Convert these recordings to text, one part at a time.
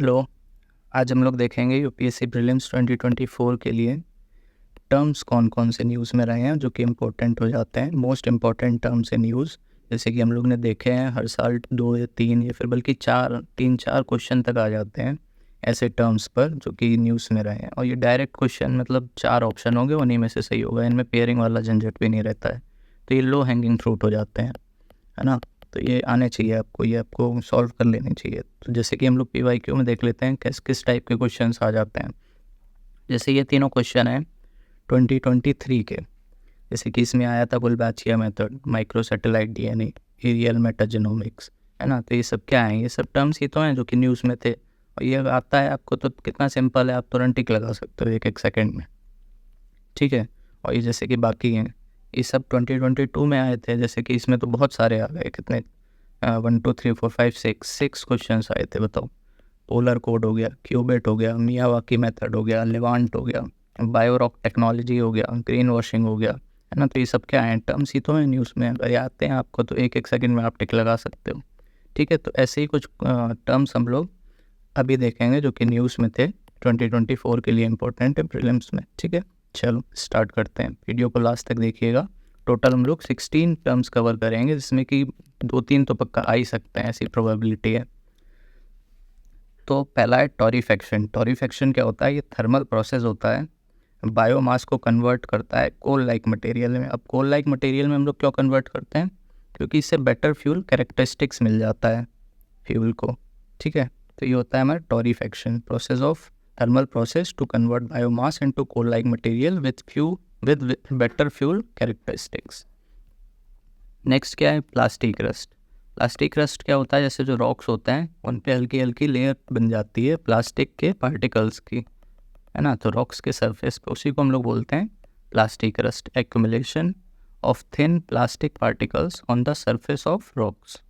Hello. आज हम लोग देखेंगे यूपीएससी प्रीलिम्स 2024 के लिए टर्म्स कौन कौन से न्यूज़ में रहे हैं जो कि इम्पोर्टेंट हो जाते हैं, most important terms in news. जैसे कि हम लोग ने देखे हैं हर साल 2 या 3 या फिर बल्कि 3-4 क्वेश्चन तक आ जाते हैं ऐसे टर्म्स पर जो कि न्यूज़ में रहे हैं। और ये डायरेक्ट क्वेश्चन मतलब 4 ऑप्शन होंगे, उन्हीं में से सही होगा, इनमें पेयरिंग वाला झंझट भी नहीं रहता है, तो ये लो हैंगिंग फ्रूट हो जाते हैं, है ना। तो ये आने चाहिए आपको, ये आपको सॉल्व कर लेने चाहिए। तो जैसे कि हम लोग पीवाईक्यू में देख लेते हैं किस किस टाइप के क्वेश्चंस आ जाते हैं। जैसे ये तीनों क्वेश्चन हैं 2023 के, जैसे कि इसमें आया था Wolbachia method, micro satellite DNA, aerial metagenomics, है ना। तो ये सब क्या है, ये सब टर्म्स ही तो हैं जो कि न्यूज़ में थे, और ये आता है आपको तो कितना सिंपल है, आप तुरंत टिक लगा सकते हो एक सेकेंड में, ठीक है। और ये जैसे कि बाकी हैं ये सब 2022 में आए थे, जैसे कि इसमें तो बहुत सारे आ गए, कितने 1 2 3 4 5 6 क्वेश्चन आए थे, बताओ। पोलर कोड हो गया, क्यूबिट हो गया, मियावाकी मेथड हो गया, लेवांट हो गया, बायोरॉक टेक्नोलॉजी हो गया, ग्रीन वॉशिंग हो गया, है ना। तो ये सब क्या है, टर्म्स ही तो है न्यूज़ में, अगर ये आते हैं आपको तो एक सेकंड में आप टिक लगा सकते हो, ठीक है। तो ऐसे ही कुछ टर्म्स हम लोग अभी देखेंगे जो कि न्यूज़ में थे, 2024 के लिए इम्पोर्टेंट है प्रीलिम्स में, ठीक है। चलो स्टार्ट करते हैं, वीडियो को लास्ट तक देखिएगा। टोटल हम लोग 16 टर्म्स कवर करेंगे, जिसमें कि 2-3 तो पक्का आ ही सकते हैं, ऐसी प्रोबेबिलिटी है। तो पहला है टॉरिफेक्शन। टॉरिफेक्शन क्या होता है, ये थर्मल प्रोसेस होता है, बायोमास को कन्वर्ट करता है कोल लाइक मटेरियल में। अब कोल लाइक मटेरियल में हम लोग क्यों कन्वर्ट करते हैं, क्योंकि इससे बेटर फ्यूल कैरेक्टरिस्टिक्स मिल जाता है फ्यूल को, ठीक है। तो ये होता है हमारा torrefaction, process of thermal process to convert biomass into coal like material with better fuel characteristics. Next क्या है, प्लास्टिक रस्ट। प्लास्टिक रस्ट क्या होता है, जैसे जो रॉक्स होते हैं उन पे हल्की हल्की लेयर बन जाती है प्लास्टिक के पार्टिकल्स की, है ना। तो रॉक्स के सरफेस पे, उसी को हम लोग बोलते हैं plastic rust, accumulation of thin plastic particles on the surface of rocks,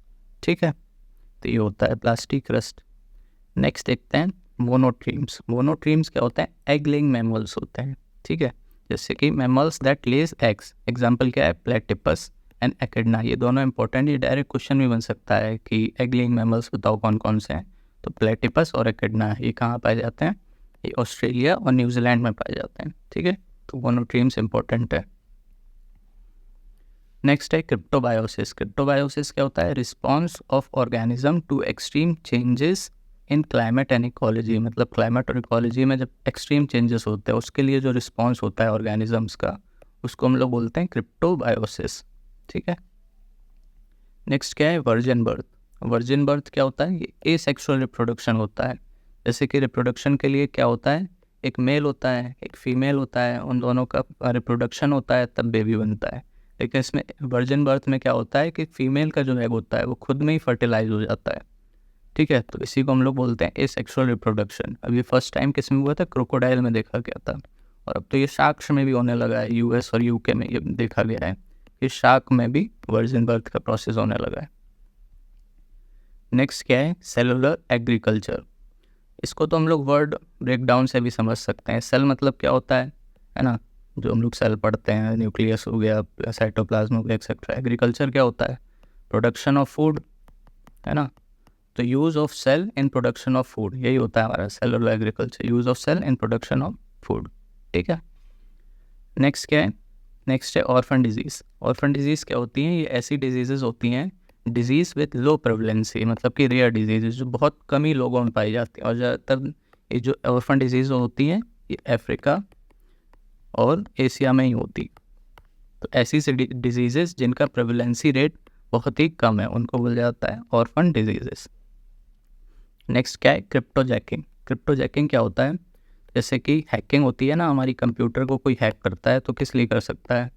ठीक है। तो ये होता है प्लास्टिक रस्ट। नेक्स्ट देखते हैं मोनोट्रीम्स। मोनोट्रीम्स क्या होता है, एग लेइंग मैमल्स होते हैं, ठीक है। जैसे कि mammals that Lay's eggs, example क्या है, प्लेटिपस एंड एकिडना। ये दोनों इंपॉर्टेंट, ये डायरेक्ट क्वेश्चन भी बन सकता है कि एग लेइंग मैमल्स बताओ कौन कौन से हैं। तो प्लेटिपस और एकिडना ये कहाँ पाए जाते हैं, ये ऑस्ट्रेलिया और न्यूजीलैंड में पाए जाते हैं, ठीक है। तो मोनोट्रीम्स इंपॉर्टेंट है। नेक्स्ट है क्रिप्टोबायोसिस। क्रिप्टोबायोसिस क्या होता है, response of organism to extreme changes in climate and ecology. मतलब क्लाइमेट और इकोलॉजी में जब एक्सट्रीम चेंजेस होते हैं उसके लिए जो रिस्पॉन्स होता है ऑर्गेनिजम्स का, उसको हम लोग बोलते हैं क्रिप्टोबायोसिस, ठीक है। नेक्स्ट क्या है, वर्जिन बर्थ। वर्जिन बर्थ क्या होता है, ये एसेक्सुअल रिप्रोडक्शन होता है। जैसे कि रिप्रोडक्शन के लिए क्या होता है, एक मेल होता है एक फीमेल होता है, उन दोनों का रिप्रोडक्शन होता है तब बेबी बनता है। लेकिन इसमें वर्जिन बर्थ में क्या होता है कि फीमेल का जो एग होता है वो खुद में ही फर्टिलाइज हो जाता है, ठीक है। तो इसी को हम लोग बोलते हैं एसेक्सुअल रिप्रोडक्शन। अब ये फर्स्ट टाइम किस में हुआ था, क्रोकोडाइल में देखा गया था, और अब तो ये शार्क्स में भी होने लगा है, यूएस और यूके में ये देखा गया है कि शार्क में भी वर्जिन बर्थ का प्रोसेस होने लगा है। नेक्स्ट क्या है, सेलुलर एग्रीकल्चर। इसको तो हम लोग वर्ड ब्रेकडाउन से भी समझ सकते हैं। सेल मतलब क्या होता है ना, जो हम लोग सेल पढ़ते हैं, न्यूक्लियस हो गया, साइटोप्लाज्म हो गया, एक्सेट्रा। एग्रीकल्चर क्या होता है, प्रोडक्शन ऑफ फूड, है ना। तो use of cell in production of food, यही होता है हमारा cellular agriculture, use of cell in production of food, ठीक है। नेक्स्ट क्या है, नेक्स्ट है ऑर्फन डिजीज़। ऑर्फन डिजीज़ क्या होती हैं, ये ऐसी डिजीज़ होती हैं, डिजीज़ विद लो प्रेवलेंसी, मतलब कि रेयर डिजीज़ जो बहुत कम ही लोगों में पाई जाती हैं। और ज़्यादातर ये जो ऑर्फन डिजीज़ होती हैं ये अफ्रीका और एशिया में ही होती। तो ऐसी से डिजीज़ जिनका प्रेवलेंसी रेट बहुत ही कम है उनको बोला जाता है ऑर्फन डिजीज़। नेक्स्ट क्या है, क्रिप्टोजैकिंग। क्रिप्टोजैकिंग क्या होता है, जैसे कि हैकिंग होती है ना, हमारी कंप्यूटर को कोई हैक करता है तो किस लिए कर सकता है,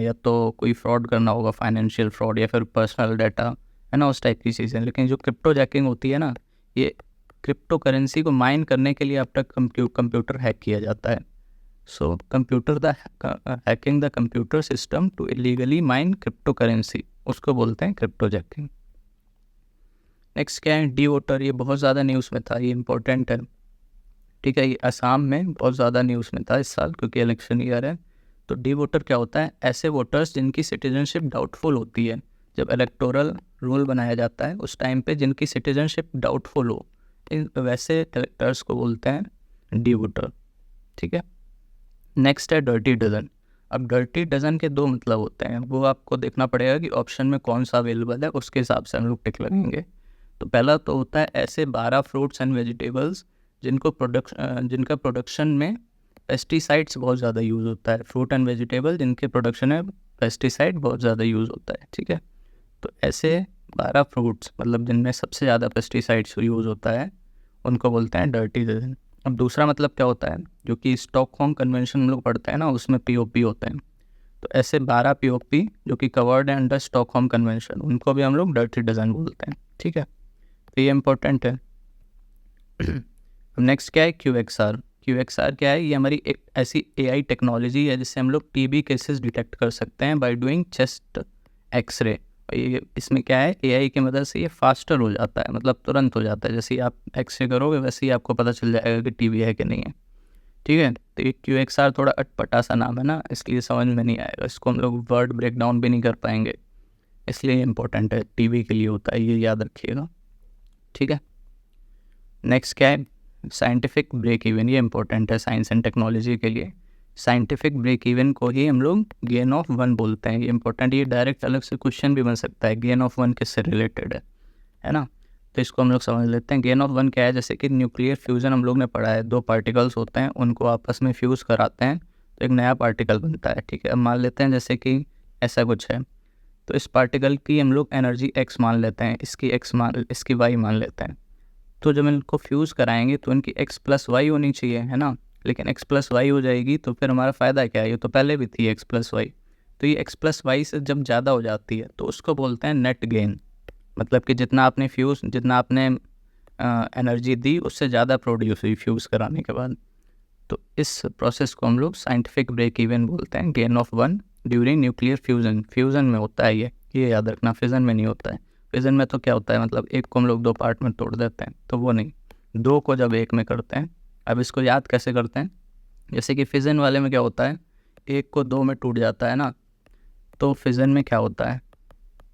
या तो कोई फ्रॉड करना होगा, फाइनेंशियल फ्रॉड या फिर पर्सनल डाटा, है ना, उस टाइप की चीज़ें। लेकिन जो क्रिप्टोजैकिंग होती है ना, ये क्रिप्टो करेंसी को माइन करने के लिए अब तक कंप्यूटर हैक किया जाता है। So hacking the computer system to illegally mine crypto currency, उसको बोलते हैं क्रिप्टोजैकिंग। नेक्स्ट क्या है, डी वोटर। ये बहुत ज़्यादा न्यूज़ में था, ये इंपॉर्टेंट है, ठीक है। ये असम में बहुत ज़्यादा न्यूज़ में था इस साल क्योंकि इलेक्शन ईयर है। तो डी वोटर क्या होता है, ऐसे वोटर्स जिनकी सिटीजनशिप डाउटफुल होती है। जब इलेक्टोरल रूल बनाया जाता है उस टाइम पे जिनकी सिटीजनशिप डाउटफुल हो, वैसे कैरेक्टर्स को बोलते हैं डिवोटर। ठीक है, नेक्स्ट है डर्टी डजन। अब डर्टी डजन के दो मतलब होते हैं, वो आपको देखना पड़ेगा कि ऑप्शन में कौन सा अवेलेबल है, उसके हिसाब से हम लोग टिक लगाएंगे। तो पहला तो होता है ऐसे 12 फ्रूट्स एंड वेजिटेबल्स जिनका प्रोडक्शन में पेस्टिसाइड्स बहुत ज़्यादा यूज़ होता है। फ्रूट एंड वेजिटेबल जिनके प्रोडक्शन में पेस्टिसाइड बहुत ज़्यादा यूज़ होता है। ठीक है, तो ऐसे 12 फ्रूट्स मतलब जिनमें सबसे ज़्यादा पेस्टिसाइड्स यूज़ होता है उनको बोलते हैं डर्टी डजन। अब दूसरा मतलब क्या होता है, जो कि स्टॉकहोम कन्वेंशन हम लोग पढ़ते हैं ना, उसमें पीओपी होते हैं। तो ऐसे 12 पीओपी जो कि कवर्ड है अंडर स्टॉकहोम कन्वेंशन, उनको भी हम लोग डर्टी डजन बोलते हैं। ठीक है, तो ये इंपॉर्टेंट है। अब नेक्स्ट क्या है, क्यूएक्सआर। क्यूएक्सआर क्या है, ये हमारी एक ऐसी एआई टेक्नोलॉजी है जिससे हम लोग टीबी केसेस डिटेक्ट कर सकते हैं बाय डूइंग चेस्ट एक्सरे। ये इसमें क्या है, एआई की मदद से ये फास्टर हो जाता है, मतलब तुरंत हो जाता है। जैसे ही आप एक्सरे करोगे वैसे ही आपको पता चल जाएगा कि टीबी है कि नहीं है। ठीक है, तो ये क्यूएक्सआर थोड़ा अटपटा सा नाम है ना, इसलिए समझ में नहीं आएगा, इसको हम लोग वर्ड ब्रेक डाउन भी नहीं कर पाएंगे, इसलिए इंपॉर्टेंट है, टीबी के लिए होता है, ये याद रखिएगा। ठीक है, नेक्स्ट क्या है, साइंटिफिक ब्रेक इवन। ये इंपॉर्टेंट है साइंस एंड टेक्नोलॉजी के लिए। साइंटिफिक ब्रेक इवन को ही हम लोग गेन ऑफ वन बोलते हैं। ये इंपॉर्टेंट, ये डायरेक्ट अलग से क्वेश्चन भी बन सकता है, गेन ऑफ वन किससे रिलेटेड है ना। तो इसको हम लोग समझ लेते हैं। गेन ऑफ वन क्या है, जैसे कि न्यूक्लियर फ्यूज़न हम लोग ने पढ़ा है, दो पार्टिकल्स होते हैं, उनको आपस में फ्यूज़ कराते हैं तो एक नया पार्टिकल बनता है। ठीक है, अब मान लेते हैं जैसे कि ऐसा कुछ है, तो इस पार्टिकल की हम लोग एनर्जी एक्स मान लेते हैं, इसकी वाई मान लेते हैं। तो जब इनको फ्यूज़ कराएंगे तो इनकी एक्स प्लस वाई होनी चाहिए, है ना, लेकिन एक्स प्लस वाई हो जाएगी तो फिर हमारा फ़ायदा क्या है, ये तो पहले भी थी एक्स प्लस वाई। तो ये एक्स प्लस वाई से जब ज़्यादा हो जाती है तो उसको बोलते हैं नेट गेन। मतलब कि जितना आपने एनर्जी दी उससे ज़्यादा प्रोड्यूस हुई फ्यूज़ कराने के बाद। तो इस प्रोसेस को हम लोग साइंटिफिक ब्रेक इवन बोलते हैं, gain of one during nuclear fusion. Fusion में होता है ये याद रखना, फिजन में नहीं होता है। फिजन में तो क्या होता है, मतलब एक को हम लोग दो पार्ट में तोड़ देते हैं, तो वो नहीं, दो को जब एक में करते हैं। अब इसको याद कैसे करते हैं, जैसे कि फिजन वाले में क्या होता है, एक को दो में टूट जाता है ना, तो फिजन में क्या होता है,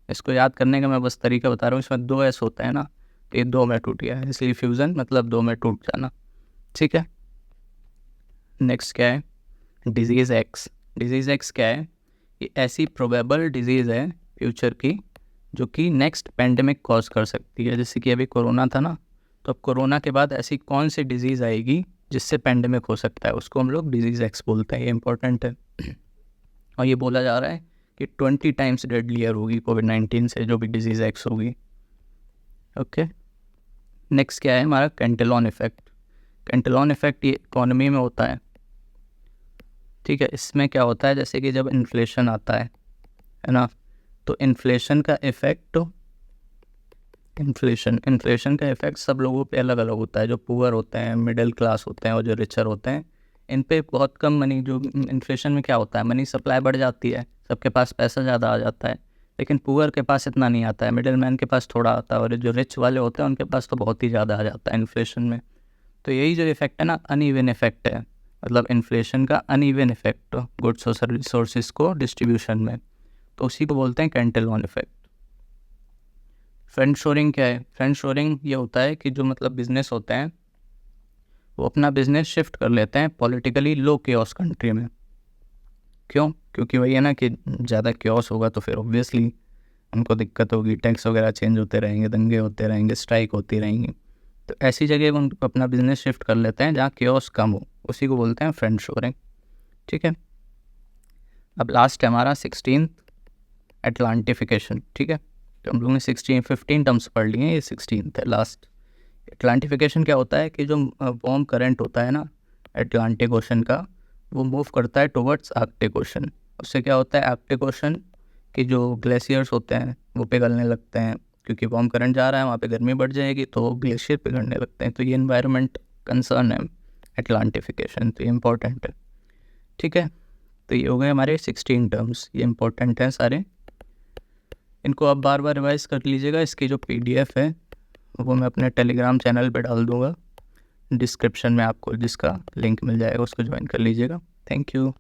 इसको याद करने का मैं बस तरीका बता रहा हूँ। इसमें दो एस होता है ना, तो ये दो में टूट गया है, इसलिए फ्यूज़न मतलब दो में टूट जाना। ठीक है, नेक्स्ट क्या है, डिजीज़ एक्स। डिजीज़ एक्स क्या है, ये ऐसी प्रोबेबल डिजीज़ है फ्यूचर की जो कि नेक्स्ट पेंडेमिक कॉज कर सकती है। जैसे कि अभी कोरोना था ना, तो अब कोरोना के बाद ऐसी कौन सी डिजीज़ आएगी जिससे पेंडेमिक हो सकता है, उसको हम लोग डिजीज़ एक्स बोलते हैं। ये इंपॉर्टेंट है। और ये बोला जा रहा है कि 20 टाइम्स डेडलियर होगी कोविड-19 से जो भी डिजीज़ एक्स होगी। ओके, नेक्स्ट क्या है हमारा, कैंटेलॉन इफेक्ट। कैंटेलॉन इफेक्ट ये इकोनॉमी में होता है। ठीक है, इसमें क्या होता है, जैसे कि जब इन्फ्लेशन आता है ना, तो इन्फ्लेशन का इफ़ेक्ट सब लोगों पे अलग अलग होता है। जो पुअर होते हैं, मिडिल क्लास होते हैं और जो रिचर होते हैं, इन पे बहुत कम मनी, जो इन्फ्लेशन में क्या होता है, मनी सप्लाई बढ़ जाती है, सबके पास पैसा ज़्यादा आ जाता है, लेकिन पुअर के पास इतना नहीं आता है, मिडिल मैन के पास थोड़ा आता है, और जो रिच वाले होते हैं उनके पास तो बहुत ही ज़्यादा आ जाता है इन्फ्लेशन में। तो यही जो इफेक्ट है ना, अनइवन इफेक्ट है, मतलब इन्फ्लेशन का अनइवन इफेक्ट गुड्स और रिसोर्सेज को डिस्ट्रीब्यूशन में, तो उसी को बोलते हैं कैंटेलॉन इफेक्ट। फ्रेंड शोरिंग क्या है, फ्रेंड शोरिंग ये होता है कि जो मतलब बिजनेस होते हैं वो अपना बिजनेस शिफ्ट कर लेते हैं पॉलिटिकली लो केओस कंट्री में। क्यों, क्योंकि वही है ना कि ज़्यादा केओस होगा तो फिर ऑब्वियसली उनको दिक्कत होगी, टैक्स वगैरह चेंज होते रहेंगे, दंगे होते रहेंगे, स्ट्राइक होती रहेंगी। तो ऐसी जगह वो उनको अपना बिजनेस शिफ्ट कर लेते हैं जहाँ केओस कम हो, उसी को बोलते हैं फ्रेंड शोरिंग। ठीक है, अब लास्ट है हमारा 16th एटलांटिफिकेशन। ठीक है, तो हम लोगों ने 15 टर्म्स पढ़ लिए हैं, ये 16th है लास्ट। एटलांटिफिकेशन क्या होता है कि जो वार्म करंट होता है ना एटलांटिक ओशन का, वो मूव करता है टुवर्ड्स आर्कटिक ओशन। उससे क्या होता है, आर्कटिक ओशन के जो ग्लेशियर्स होते हैं वो पिघलने लगते हैं, क्योंकि वार्म करंट जा रहा है वहाँ पे गर्मी बढ़ जाएगी तो ग्लेशियर पिघलने लगते हैं। तो ये एनवायरनमेंट कंसर्न है एटलांटिफिकेशन, तो ये इम्पोर्टेंट है। ठीक है, तो ये हो गए हमारे 16 टर्म्स, ये इंपॉर्टेंट हैं सारे, इनको आप बार बार रिवाइज कर लीजिएगा। इसकी जो PDF है वो मैं अपने टेलीग्राम चैनल पे डाल दूँगा डिस्क्रिप्शन में, आपको जिसका लिंक मिल जाएगा उसको ज्वाइन कर लीजिएगा। Thank you.